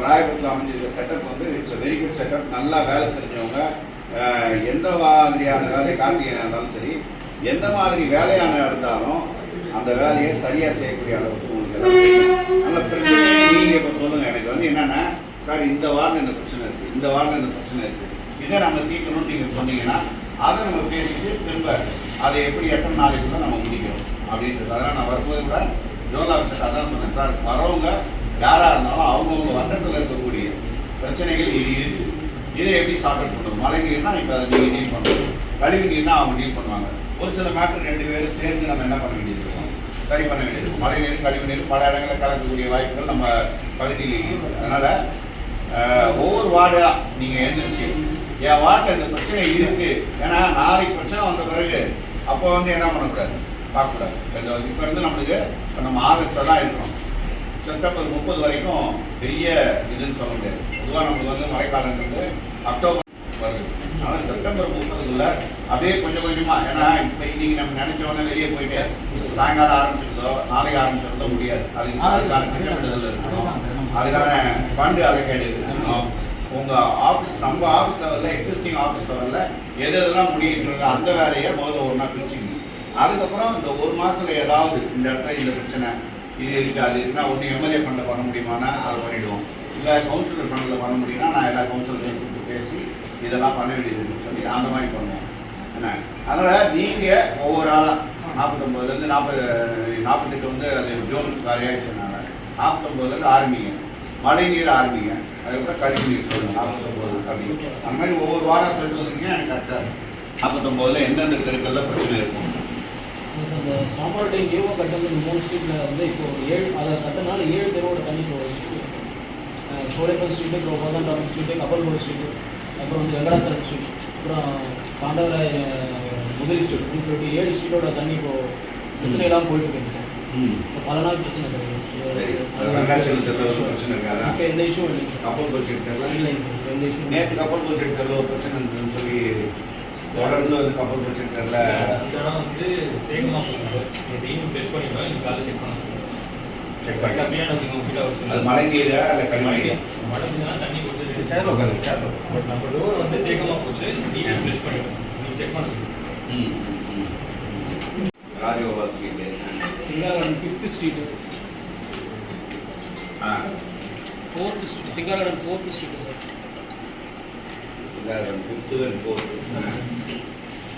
ராயபுரத்தில் அமைஞ்சிருக்க செட்டப் வந்து it's very good setup. நல்லா வேலை தெரிஞ்சவங்க எந்த மாதிரியான வேலை கார்த்திகேயனாக இருந்தாலும் சரி, எந்த மாதிரி வேலையான இருந்தாலும் அந்த வேலையை சரியாக செய்யக்கூடிய அளவுக்கு உங்களுக்கு நல்ல பிரச்சனை. நீங்கள் இப்போ சொல்லுங்கள், எனக்கு வந்து என்னென்னா சார் இந்த வார்டில் இந்த பிரச்சனை இருக்குது, இந்த வார்டில் இந்த பிரச்சனை இருக்குது, இதை நம்ம தீர்க்கணும்னு நீங்கள் சொன்னீங்கன்னா அதை நம்ம பேசிட்டு திரும்ப அதை எப்படி எத்தனை நாளைக்குள்ள நம்ம முடிக்கணும் அப்படின்றது. அதனால் நான் வரும்போது கூட ஜோன் ஆஃபீஸர் அதான் சொன்னேன், சார் வரவங்க யாராக இருந்தாலும் அவங்கவுங்க வட்டத்தில் இருக்கக்கூடிய பிரச்சனைகள் இது இருக்குது, இதை எப்படி சார்ட் அவுட் பண்ணணும். மழை நீர்னா இப்போ அதை நீங்கள் டீல் பண்ணணும், கழிவு நீர்னா அவங்க டீல் பண்ணுவாங்க. ஒரு சில மேட்டர் 2 பேரும் சேர்ந்து நம்ம என்ன பண்ண வேண்டியது இருக்கும், சரி பண்ண வேண்டியது இருக்கும். மழை நீர் கழிவு நீர் பல இடங்களில் கலக்கக்கூடிய வாய்ப்புகள் நம்ம பகுதியில் இருக்குது. அதனால் ஒவ்வொரு வார்டாக நீங்கள் எழுந்திரிச்சு என் வார்டில் இந்த பிரச்சனை இருக்குது, ஏன்னா நாளைக்கு பிரச்சனை வந்த பிறகு அப்போ வந்து என்ன பண்ணக்கூடாது, பார்க்கக்கூடாது. இப்போ இருந்து நம்மளுக்கு இப்போ நம்ம ஆகஸ்ட்டில் தான் இருக்கணும், செப்டம்பர் 30 வரைக்கும் பெரிய இதுன்னு சொல்ல முடியாது. பொதுவாக நம்மளுக்கு வந்து மழைக்காலங்கிறது அக்டோபர் வருது. அதனால் செப்டம்பர் 30க்குள்ள அப்படியே கொஞ்சம் கொஞ்சமாக, ஏன்னா இப்போ இன்னைக்கு நம்ம நினைச்சோன்னே வெளியே போயிட்டு சாயங்காலம் ஆரம்பிச்சிருந்தோ நாளைக்கு ஆரம்பிச்சிருந்தோ முடியாது. அதுக்கான திட்டமிடுதல் இருக்கணும், அதுக்கான ஃபண்டு அலோகேட் இருக்கணும். உங்கள் ஆஃபீஸ் நம்ம ஆஃபீஸ் லெவலில் எக்ஸிஸ்டிங் ஆஃபீஸ் லெவலில் எதெல்லாம் முடியுன்றது அந்த வேலையை முதல்ல ஒன்றா பிரிச்சுக்கணும். அதுக்கப்புறம் இந்த 1 மாதத்தில் ஏதாவது இந்த இடத்துல இந்த பிரச்சனை இது இருக்குது அது இருக்குன்னா ஒன்று எம்எல்ஏ ஃபண்டில் பண்ண முடியுமானா அதை பண்ணிவிடுவோம், இல்லை கவுன்சிலர் ஃபண்டில் பண்ண முடியும்னா நான் எல்லா கவுன்சிலரையும் கூப்பிட்டு பேசி இதெல்லாம் பண்ண வேண்டியதுன்னு சொல்லி அந்த மாதிரி பண்ணுவோம். என்ன அதனால் நீங்கள் ஒவ்வொரு ஆளாக 49லேருந்து 48 வந்து அது ஜோன் வரையாச்சுனால 49லேருந்து ஆரம்பிங்க, மழை நீர் ஆரம்பிங்க, அதுக்கப்புறம் கழிவு நீர் சொல்லுங்கள் 49 அப்படின்னு. அந்த மாதிரி ஒவ்வொரு வாரம் சொல்லிட்டு வந்தீங்கன்னா எனக்கு கரெக்டாக இருக்கும். 49ல் எந்தெந்த தெருக்களில் பிரச்சனை இருக்கும். அந்த ஸ்டாம் வாட்டர் டேங்க் நியூவாக கட்டுறது 3 ஸ்ட்ரீட்டில் வந்து இப்போ 7 அதை கட்டினால 7 தெருவோட தண்ணி போகுது. சோழப்பன் ஸ்ட்ரீட்டு, அப்புறம் கோதாண்டாவன் ஸ்ட்ரீட்டு, கப்பல்கோடு ஸ்ட்ரீட்டு, அப்புறம் வந்து வெங்கடாச்சலம் ஸ்ட்ரீட், அப்புறம் பாண்டவராய முதலி ஸ்ட்ரீட் அப்படின்னு சொல்லிட்டு 7 ஸ்ட்ரீட்டோட தண்ணி இப்போ பிரச்சனை இல்லாமல் போயிட்டு இருக்கு சார். இப்போ பல நாள் பிரச்சனை சார். இப்போ எந்த இஷ்யூ இல்லைங்க சார். கப்பல்கோடு ஸ்ட்ரீட் இல்லைங்க சார், எந்த இஷ்யூ. நேற்று கப்பல்கோடு ஸ்ட்ரீட்டில் ஒரு பிரச்சனை இருந்துன்னு சொல்லி தொடர்ந்து வந்து கப்பல்கோடு ஸ்ட்ரீட்டில் இதெல்லாம் வந்து தேங்கமாக போகுது. டெய்லியும் ப்ரெஷ் பண்ணிக்கலாம், நீங்கள் காலையில் செக் பண்ண செக் பண்ணி அப்படியே அது மழை நீரா இல்லை கழிவு நீரா? மழை நீர்னா தண்ணி கொடுத்து பட் நம்ம டோர் வந்து தேக்கமாக போச்சு, நீங்கள் ப்ரெஷ் பண்ணிக்கலாம், நீங்கள் செக் பண்ண சொல்லுங்கள். Rajagopal street, Singaran 5th street, 4th street, Singaran 4th street sir.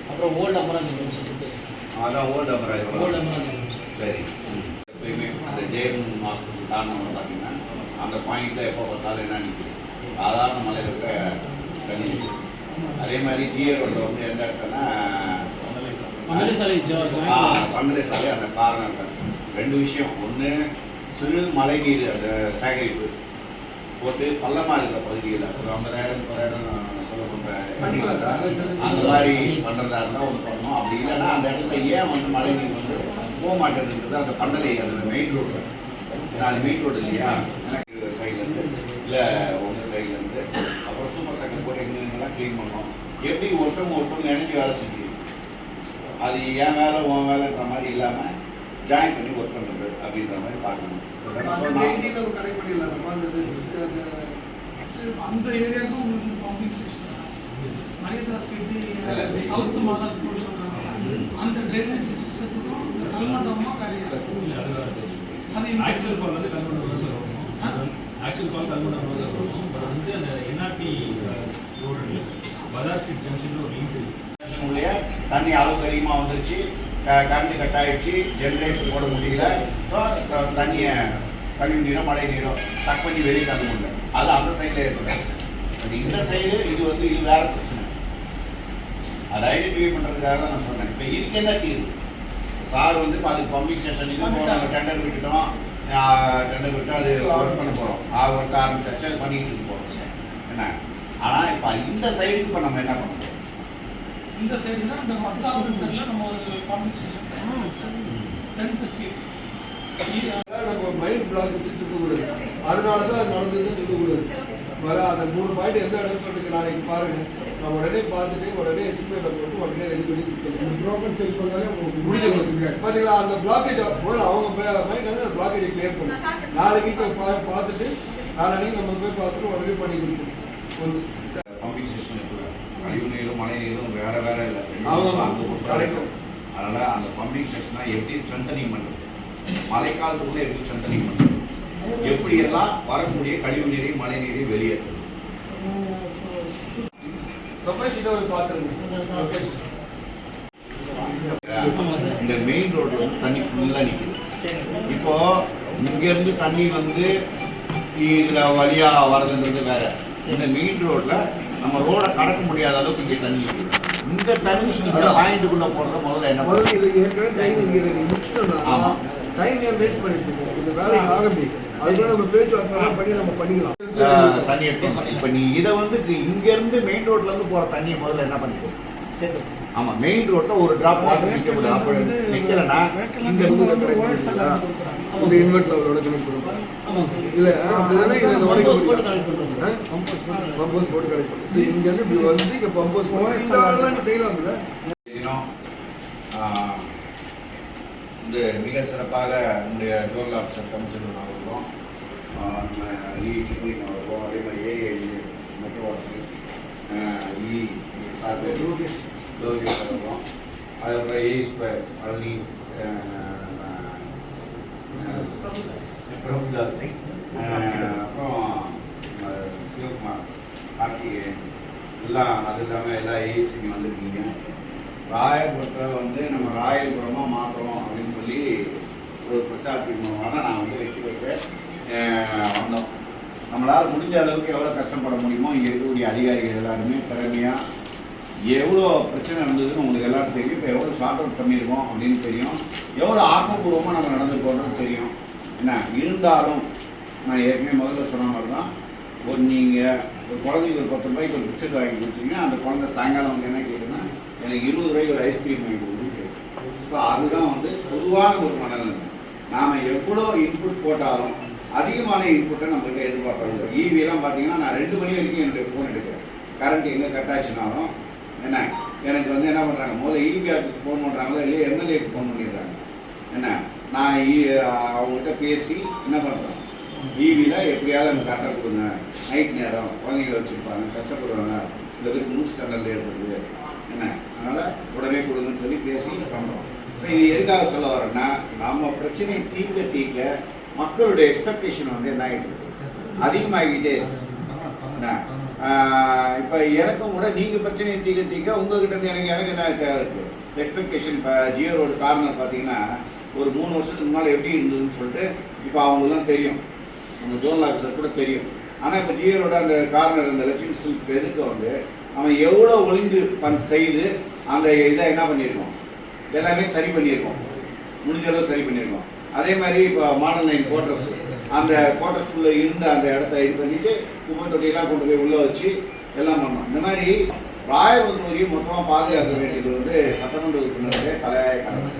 அப்புறம் ஓல்டு அமராஜபுரம் சார். அதான் ஓல்டு அமராஜபுரம். சரி, எப்பயுமே அந்த ஜேஎம் ஹாஸ்பிட்டல் தாண்டினவங்க பார்த்தீங்கன்னா அந்த பாயிண்டில் எப்போ பார்த்தாலும் என்ன நிற்குது, சாதாரண மலையில் இருக்க தண்ணி நிற்குது. அதே மாதிரி ஜிஏ ரோட்டில் வந்து எந்த இடத்துலன்னா பந்தலை சாலை அந்த காரணம் 2 விஷயம். ஒன்று சிறு மழை நீர் அந்த சேகரிப்பு போட்டு பள்ளமாக இருக்கிற பகுதியில் ஒரு 50,000 சொல்ல பண்ணுற அந்த மாதிரி பண்ணுறதா இருந்தால் ஒன்று பண்ணணும். அப்படி இல்லைன்னா அந்த இடத்துல ஏன் வந்து மழை நீர் வந்து போக மாட்டேங்குன்றது அந்த பண்டலை அந்த மெயின் ரோடு, அது மெயின் ரோடு இல்லையா, எனக்கு சைட்லேருந்து இல்லை ஒன்று சைட்லேருந்து அப்புறம் சூப்பர் செகண்ட் போட்டு எங்கெங்கெல்லாம் க்ளீன் பண்ணோம். எப்படி ஒட்டும் நினைஞ்சு வேலை செஞ்சு அது என் வேலை உன் வேலைன்ற மாதிரி இல்லாமல் ஜாயின் பண்ணி ஒர்க் பண்ணுறது அப்படின்ற மாதிரி பார்க்கணும். அந்த ஏரியாவுக்கும் பம்பிங் ஸ்டேஷன் மரியதா ஸ்ட்ரீட் சவுத் மாதா ஸ்கூல் சொல்கிறாங்க, அந்த ட்ரைனேஜ் சிஸ்டத்துக்கும் இந்த கல்மண்டமாக வேறு அது ஆக்சுவல் ஃபால் வந்து கல்மண்டம் சார் வரும். ஆக்சுவல் ஃபால் கல்மண்டம் சார் வரும். பட் வந்து அந்த என்ஆர்டி ரோடு பஜார் ஸ்ட்ரீட் ஜங்ஷனில் ஒரு லிங்க் இருக்குது. தண்ணி அளவுக்கு அதிகமாக வந்துருச்சு, கரண்ட் கட் ஆகிடுச்சு, ஜென்ரேட்டர் போட முடியல. ஸோ தண்ணியை கழிவு நீரோ மழை நீரோ ஸ்டக் பண்ணி வெளியே தள்ள முடியல, அது அந்த சைடில் ஏற்படும். பட் இந்த சைடு இது வந்து இது வேறு பிரச்சனை. அதை ஐடென்டிஃபை பண்ணுறதுக்காக தான் நான் சொன்னேன். இப்போ இதுக்கு என்ன தீர்வு? சார் வந்து இப்போ அதுக்கு பம்பிங் ஸ்டேஷன் இது போகிறோம், டெண்டர் விட்டுட்டோம், டெண்டர் விட்டு அது ஒர்க் பண்ண போகிறோம், ஒர்க் ஆரம்பிச்சு பண்ணிக்கிட்டு போகிறோம் என்ன. ஆனால் இப்போ இந்த சைடுக்கு இப்போ நம்ம என்ன பண்ணுறோம்? இந்த சைடு தான் இந்த 10வது தெருவில் நம்ம ஒரு பம்பிங் ஸ்டேஷன் 10th ஸ்ட்ரீட் நம்ம மைண்ட் பிளாக் வச்சுட்டு இருக்கக்கூடாது. அதனால தான் அது நடந்ததுன்னு இருக்கக்கூடாது. வர அந்த 3 பாயிண்ட் எந்த இடம்னு சொல்லிட்டு நாளைக்கு பாருங்க, நம்ம உடனே பார்த்துட்டு உடனே எஸ்டிமேட்டை போட்டு உடனே ரெடி பண்ணி கொடுத்துருவோம். செல் பண்ணாலே முடிஞ்ச பார்த்தீங்களா? அந்த பிளாக்கேஜ் அவங்க மைண்ட் வந்து அந்த பிளாக்கேஜை கிளியர் பண்ணும். நாளைக்கு பார்த்துட்டு அதனால நம்ம போய் பார்த்துட்டு உடனே பண்ணி கொடுத்துருவோம் ஒன்று. பம்பிங் ஸ்டேஷன் இருக்குல்ல, கழிவு நீரும் மழை நீரும் வேற வேற இல்லை. ஆமாம், correct. அதனால அந்த பம்பிங் ஸ்டேஷனை எப்படி ஸ்ட்ரென்தனிங் பண்ணுறது, மழைக்காலத்துக்குள்ள எப்படி ஸ்ட்ரென்தனிங் பண்ணுறது, எப்படி எல்லாம் வரக்கூடிய கழிவு நீரையும் மழை நீரையும் வெளியேற்றுறது. கெப்பாசிட்டி போய் பார்த்துருங்க. இந்த மெயின் ரோட்ல வந்து தண்ணி ஃபுல்லா நிக்குது. இப்போ இங்க இருந்து தண்ணி வந்து இதுல வழியா வரதுன்றது வேற. இந்த மெயின் ரோட்ல நம்ம ரோட கடக்க முடியாத அளவுக்கு இங்க தண்ணி நிக்குது. இந்த தண்ணி இந்த பாயிண்ட்டுக்குள்ள போறது முதல்ல என்ன முதல்ல இது ஏற்கனவே ட்ரெயின் இங்கே நீ முடிச்சிட்டோம்னா ட்ரெயின் ஏன் வேஸ்ட் பண்ணிட்டு இருக்கோம். இந்த வேலைக்கு ஆரம்பிக்கும். அதுக்குள்ள நம்ம பேச்சுவார்த்தை பண்ணி நம்ம பண்ணிக்கலாம். தண்ணி எடுக்கணும். இப்போ நீ இதை வந்து இங்க இருந்து மெயின் ரோட்ல இருந்து போற தண்ணியை முதல்ல என்ன பண்ணிக்கோ. ஆமா, மெயின் ரோட்ல ஒரு டிராப் வாட்டர் நிக்க கூடாது. அப்ப நிக்கலன்னா இந்த இந்த இன்வெர்ட் லெவலோட கனெக்ட் பண்ணுவோம். இல்ல அப்படிதானே இதை உடைக்க முடியும். பம்போஸ் போட்டு கனெக்ட் பண்ணி சரி இங்க இருந்து இப்படி வந்து இங்க பம்போஸ் போட்டு இந்த வேலைலாம் நீ செய்யலாம்ல. இந்த மிக சிறப்பாக நம்முடைய ஜோனல் ஆஃபீஸர் கமிஷனர் அவர்களும் நம்ம செக்யூரிட்டி அவர்களும் அதே மாதிரி ஏஐ மெட்ரோ லோகேஷ் அவர்களும் அதுக்கப்புறம் ஏ ஸ்கொயர் பழனி பிரபுதாஸ் அப்புறம் சிவகுமார் கார்த்திகேயன் எல்லாம் அது இல்லாமல் எல்லா ஏஐசிங்க வந்திருக்கீங்க. ராயபுரத்தை வந்து நம்ம ராயபுரமாக மாற்றுறோம் அப்படின்னு சொல்லி ஒரு பிரச்சாரத்தின் மூலமாக தான் நான் வந்து வெற்றி பெற்று வந்தோம். நம்மளால் முடிஞ்ச அளவுக்கு எவ்வளோ கஷ்டப்பட முடியுமோ இங்கே இருக்கக்கூடிய அதிகாரிகள் எல்லாருமே திறமையாக எவ்வளோ பிரச்சனை இருந்ததுன்னு உங்களுக்கு எல்லாரும் தெரியும். இப்போ எவ்வளோ ஷார்ட் அவுட் பண்ணியிருக்கோம் அப்படின்னு தெரியும். எவ்வளோ ஆக்கப்பூர்வமாக நம்ம நடந்துருக்கோன்றது தெரியும். என்ன இருந்தாலும் நான் ஏற்கனவே முதல்ல சொன்ன மாதிரி தான் நீங்கள் ஒரு குழந்தைக்கு ஒரு 10 ரூபாய்க்கு ஒரு பிஸ்கட் வாங்கி கொடுத்தீங்கன்னா அந்த குழந்தை சாயங்காலம் வந்து என்ன கேட்குன்னா எனக்கு 20 ரூபாய்க்கு ஒரு ஐஸ்கிரீம் வாங்கி கொடுக்குன்னு கேட்கும். ஸோ அதுதான் வந்து பொதுவான ஒரு மனநிலை. நாம் எவ்வளோ இன்புட் போட்டாலும் அதிகமான இன்புட்டை நம்மகிட்ட எதிர்பார்க்கணும். ஈவியெல்லாம் பார்த்தீங்கன்னா நான் 2 மணி வரைக்கும் என்னுடைய ஃபோன் எடுக்கிறேன். கரண்ட் எங்கே கட் ஆச்சுனாலும் என்ன எனக்கு வந்து என்ன பண்ணுறாங்க, முதல்ல இபி ஆஃபீஸ்க்கு ஃபோன் பண்ணுறாங்களோ இல்லையா எம்எல்ஏக்கு ஃபோன் பண்ணிடுறாங்க. என்ன நான் அவங்ககிட்ட பேசி என்ன பண்ணுறேன், ஈவியில் எப்படியாவது எனக்கு கரெக்டாக கொடுங்க, நைட் நேரம் குழந்தைங்களை வச்சுருப்பாங்க கஷ்டப்படுவாங்க, சில பேருக்கு மூச்சு ஸ்டாண்டர்டில் ஏற்படுது என்ன, அதனால் உடனே கொடுங்கன்னு சொல்லி பேசி பண்ணுறோம். ஸோ இது எதுக்காக சொல்ல வரேன்னா நம்ம பிரச்சனையை தீர்க்க மக்களுடைய எக்ஸ்பெக்டேஷன் வந்து என்ன ஆகிட்டு அதிகமாகிக்கிட்டே இருக்கு. என்ன இப்போ எனக்கும் கூட நீங்கள் பிரச்சனையை தீர்க்க உங்ககிட்ட இருந்து எனக்கு என்ன தேவை இருக்குது எக்ஸ்பெக்டேஷன். இப்போ ஜியோ ரோடு கார்னர் பார்த்தீங்கன்னா ஒரு 3 வருஷத்துக்கு முன்னால் எப்படி இருந்ததுன்னு சொல்லிட்டு இப்போ அவங்களுக்குலாம் தெரியும், நம்ம ஜோனல் ஆஃபீஸர் கூட தெரியும். ஆனால் இப்போ ஜியோ ரோடு அந்த கார்னர் அந்த லட்சுமி சில்க்ஸ் எதுக்கு வந்து அவன் எவ்வளோ ஒழுங்கு செய்து அந்த இதை என்ன பண்ணியிருக்கோம், எல்லாமே சரி பண்ணியிருக்கோம், முடிஞ்ச அளவு சரி பண்ணியிருக்கோம். அதே மாதிரி இப்போ மாடல் 9 குவார்டர்ஸ் அந்த குவார்டர்ஸ்குள்ளே இருந்த அந்த இடத்த இது பண்ணிவிட்டு குப்பை தொட்டியெல்லாம் கொண்டு போய் உள்ளே வச்சு எல்லாம் பண்ணோம். இந்த மாதிரி ராயபுரம் தொகுதியை மொத்தமாக பாதுகாக்க வேண்டியது வந்து சட்டமன்ற உறுப்பினருடைய தலையாய கடமை.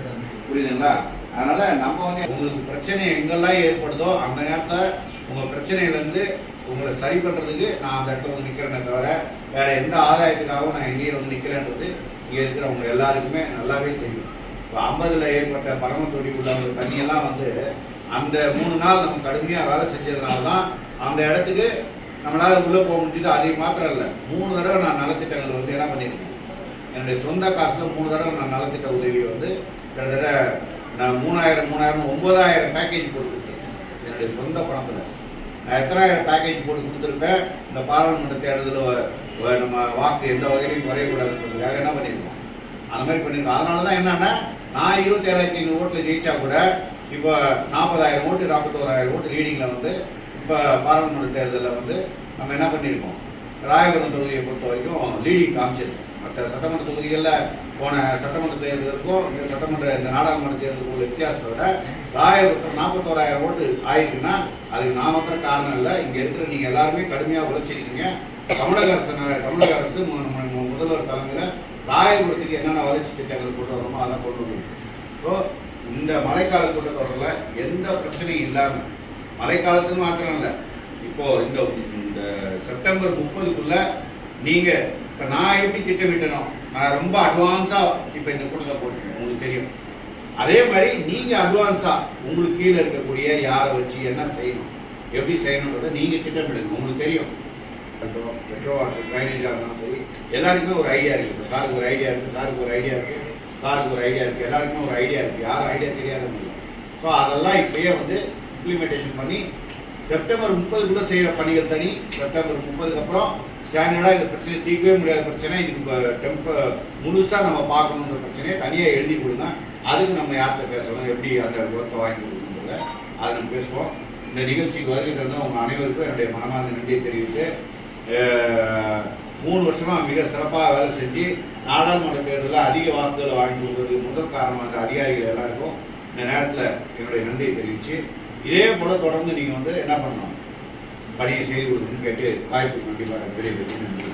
புரியுதுங்களா? அதனால் நம்ம வந்து உங்களுக்கு பிரச்சனை எங்கெல்லாம் ஏற்படுதோ அந்த நேரத்தில் உங்கள் பிரச்சனையிலேருந்து உங்களை சரி பண்ணுறதுக்கு நான் அந்த இடத்துல வந்து நிற்கிறேனே தவிர வேறு எந்த ஆதாயத்துக்காகவும் நான் எங்கேயே வந்து நிற்கிறேன்றது இங்கே இருக்கிறவங்க எல்லாருக்குமே நல்லாவே தெரியும். இப்போ 50ல் ஏற்பட்ட பரமத்தொடி உள்ள ஒரு தண்ணியெல்லாம் வந்து அந்த 3 நாள் நம்ம கடுமையாக வேலை செஞ்சதுனால தான் அந்த இடத்துக்கு நம்மளால் உள்ளே போக முடியுது. அதே மாத்திரம் இல்லை, 3 தடவை நான் நலத்திட்டங்கள் வந்து என்ன பண்ணியிருக்கேன், என்னுடைய சொந்த காசில் 3 தடவை நான் நலத்திட்ட உதவி வந்து கிட்டத்தட்ட நான் 3000 9000 பேக்கேஜ் போட்டு கொடுத்துருக்கேன் என்னுடைய சொந்த பணத்தில். நான் எத்தனாயிரம் பேக்கேஜ் போட்டு கொடுத்துருப்பேன். இந்த பாராளுமன்ற தேர்தலில் நம்ம வாக்கு எந்த வகையிலையும் குறையக்கூடாதுன்றதுக்காக என்ன பண்ணியிருக்கோம், அந்த மாதிரி பண்ணியிருக்கோம். அதனால தான் என்னென்னா நான் 27,500 ஓட்டில் ஜெயிச்சா கூட இப்போ 40,000 ஓட்டு 41,000 ஓட்டு லீடிங்கில் வந்து இப்போ பாராளுமன்ற தேர்தலில் வந்து நம்ம என்ன பண்ணியிருக்கோம், ராயபுரம் தொகுதியை பொறுத்த வரைக்கும் லீடிங் காமிச்சிருக்கோம். மற்ற சட்டமன்ற தொகுதிகளில் போன சட்டமன்ற தேர்தலுக்கும் இந்த நாடாளுமன்ற தேர்தலுக்கும் உள்ள வித்தியாசத்தை விட ராயபுரத்தில் 41,000 ஓட்டு ஆயிடுச்சுன்னா அதுக்கு நான் மாத்திரம் காரணம் இல்லை, இங்கே இருக்கிற நீங்கள் எல்லாருமே கடுமையாக உழைச்சிருக்கீங்க. தமிழக அரசு முதல்வர் தலைமையில் ராயபுரத்துக்கு என்னென்ன வளர்ச்சி திட்டங்கள் கொண்டு வரணுமோ அதெல்லாம் கொண்டு வரணும். ஸோ இந்த மழைக்கால கூட்டத்தொடரில் எந்த பிரச்சனையும் இல்லாமல், மழைக்காலத்துக்கு மாத்திரம் இல்லை, இப்போது இந்த செப்டம்பர் 30க்குள்ளே நீங்கள் இப்போ நான் எப்படி திட்டமிட்டனோ நான் ரொம்ப அட்வான்ஸாக இப்போ இந்த கூட்டத்தை போட்டிருக்கேன், உங்களுக்கு தெரியும். அதே மாதிரி நீங்கள் அட்வான்ஸாக உங்களுக்கு கீழே இருக்கக்கூடிய யாரை வச்சு என்ன செய்யணும் எப்படி செய்யணுன்றதை நீங்கள் திட்டமிடுங்க. உங்களுக்கு தெரியும், மெட்ரோ வாட்டர் ட்ரைனேஜாக இருந்தாலும் சரி, எல்லாருக்குமே ஒரு ஐடியா இருக்குது. இப்போ சாருக்கு ஒரு ஐடியா இருக்குது, சாருக்கு ஒரு ஐடியா இருக்குது, சாருக்கு ஒரு ஐடியா இருக்குது, எல்லாருக்குமே ஒரு ஐடியா இருக்குது. யாரும் ஐடியா தெரியாதவங்க இல்லை. ஸோ அதெல்லாம் இப்போயே வந்து இம்ப்ளிமெண்டேஷன் பண்ணி செப்டம்பர் 30க்குள்ளே செய்கிற பணிகள் தனி, செப்டம்பர் 30க்கு அப்புறம் ஸ்டாண்டர்டாக இந்த பிரச்சனையை தீர்க்கவே முடியாத பிரச்சனை, இதுக்கு முழுசாக நம்ம பார்க்கணுன்ற பிரச்சனையை தனியாக எழுதி கொடுங்க. அதுக்கு நம்ம யார்கிட்ட பேசணும், எப்படி அந்த ஒர்க்கை வாங்கி கொடுக்கணுன்றத அதை நம்ம பேசுவோம். இந்த நிகழ்ச்சிக்கு வருகின்ற உங்கள் அனைவருக்கும் என்னுடைய மனமார்ந்த நன்றியை தெரிவித்து, 3 வருஷமாக மிக சிறப்பாக வேலை செஞ்சு நாடாளுமன்ற தேர்தலில் அதிக வாக்குகளை வாங்கி கொடுத்ததுக்கு முதல் காரணமாக அந்த அதிகாரிகள் எல்லாருக்கும் இந்த நேரத்தில் என்னுடைய நன்றியை தெரிவித்து, இதே போல் தொடர்ந்து நீங்கள் வந்து என்ன பண்ணணும், பணியை செய்து கொடுக்கணும்னு கேட்டு வாய்ப்பு கண்டிப்பாக விடைபெறுகிறேன். நன்றி.